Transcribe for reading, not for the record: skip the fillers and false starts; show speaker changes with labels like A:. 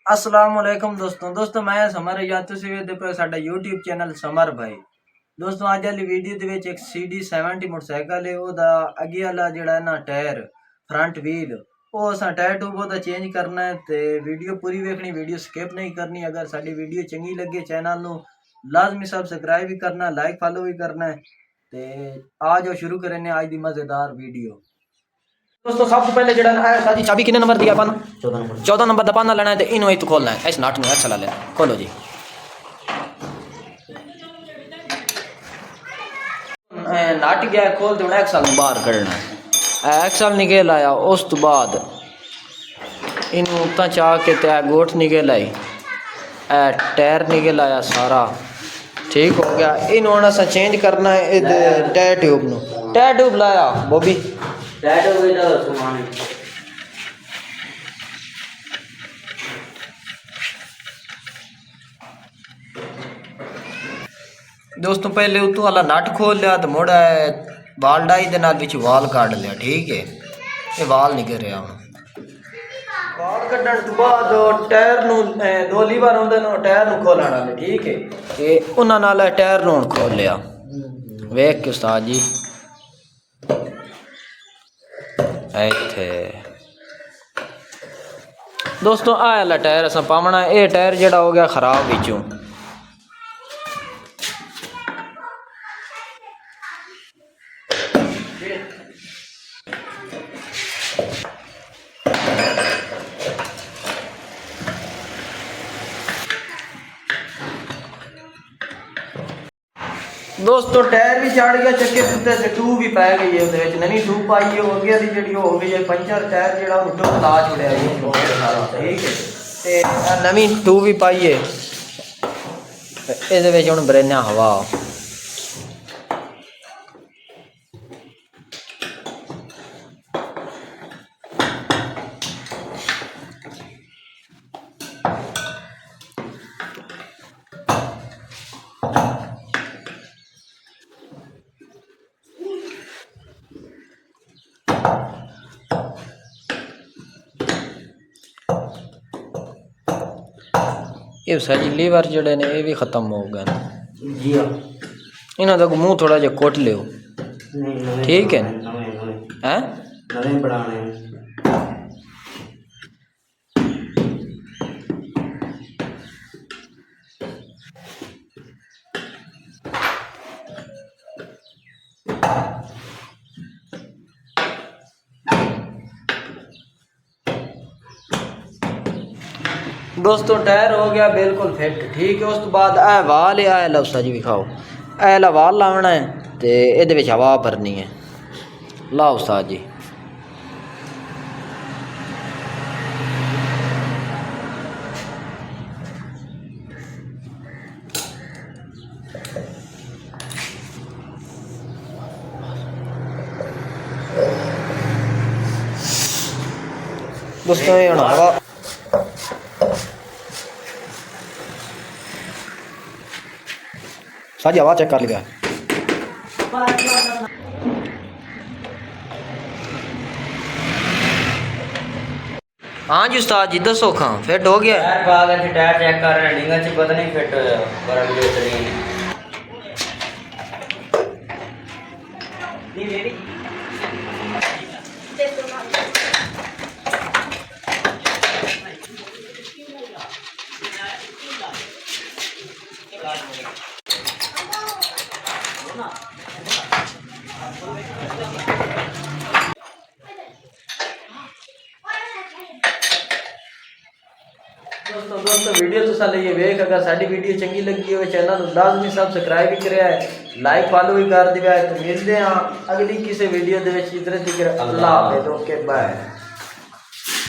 A: असलामुअलैकुम दोस्तों मैं समर या ਤੁਸੀਂ ਵੇਖਦੇ ਪਏ ਸਾਡਾ YouTube ਚੈਨਲ ਸਮਰ ਭਾਈ। ਦੋਸਤੋ ਅੱਜ ਵਾਲੀ ਵੀਡੀਓ ਦੇ ਵਿੱਚ ਇੱਕ CD70 ਮੋਟਰਸਾਈਕਲ ਹੈ, ਉਹਦਾ ਅੱਗੇ ਵਾਲਾ ਜਿਹੜਾ ਨਾ ਟਾਇਰ ਫਰੰਟ ਵੀਲ ਉਹ ਅਸਾਂ ਟਾਇਰ ਟੂਬ ਉਹਦਾ ਚੇਂਜ ਕਰਨਾ ਹੈ ਤੇ ਵੀਡੀਓ ਪੂਰੀ ਵੇਖਣੀ, ਵੀਡੀਓ ਸਕਿਪ ਨਹੀਂ ਕਰਨੀ। ਅਗਰ ਸਾਡੀ ਵੀਡੀਓ ਚੰਗੀ ਲੱਗੇ ਚੈਨਲ ਨੂੰ ਲਾਜ਼ਮੀ ਸਬਸਕ੍ਰਾइब भी करना, लाइक फॉलो भी करना है। तो आज शुरू करें आज की मज़ेदार वीडियो। दोस्तों सब तो पहले जरा सादी चाबी कितने नंबर दिया पाना 14 नंबर दबाना लेना है तो इन्हों तो खोलना है, इस नाट में चला लेना। खोलो जी, नाट गया खोल दो, एक्सल बाहर कढ़ना है। एक्सल निकल आया, उस तो बाद इनू उतना चाह के तै गोठ निकल आई, टायर निकल आया सारा ठीक हो गया। इन्हों असा चेंज करना है टायर ट्यूब नू। टायर ट्यूब लाया बॉबी, दोस्तों पहले उतों वाला नट खोल लिया तो मुड़ा वाल डाई दे नाल विच वाल काट लिया। ठीक है, ये वाल निकल रहा हूँ। वाल कढ़न तो बाद टायर नू दो लीवर होंदे ने, टायर नू खोलण वाले। ठीक है, ते उन्हां नाल टायर नू खोल लिया। वेख के उस्ताद जी इत्थे दोस्तों आ वाला टायर असां पावना। ये टायर जेड़ा हो गया खराब विचों। दोस्तों टायर भी चढ़ गया चक्के उत्ते से, टू भी पै गई है, उहदे विच नवी टू पाई है। अगे दी जेहड़ी हो गई है पंचर, टायर जेहड़ा टू ला छुड़िया है सारा। ठीक है, ते नवी टू भी पाई है। इहदे विच हुण बरेना हवा। ये सारी लीवर जड़े ने ये भी खत्म हो गए जी। इन्हों का मूँह थोड़ा जहा कोट लियो। ठीक है हैं दोस्तों टायर हो गया बिल्कुल फिट। ठीक है, उस तो बाद ए वाल है लफ्सा जी विखाओ, ऐला वाल लाना है तो ये हवा भरनी है। लाओ उस्ताद जी। दोस्तों ये हवा साजी हवा चेक कर लिया। हाँ जी उस्ताद जी दसो खां फिट हो गया।
B: टायर चेक कर रहे हैं, डींगा च पता नहीं फिट बड़ा बेहतरीन।
A: दोस्तों वीडियो तो साले ये वेख, अगर साड़ी वीडियो चंगी लगी हो चैनल लाजमी सब्सक्राइब भी करे, लाइक फॉलो भी कर दिया है। तो मिलते हैं अगली किसी वीडियो के। इधर अल्लाह हाफिज़, ओके बाय।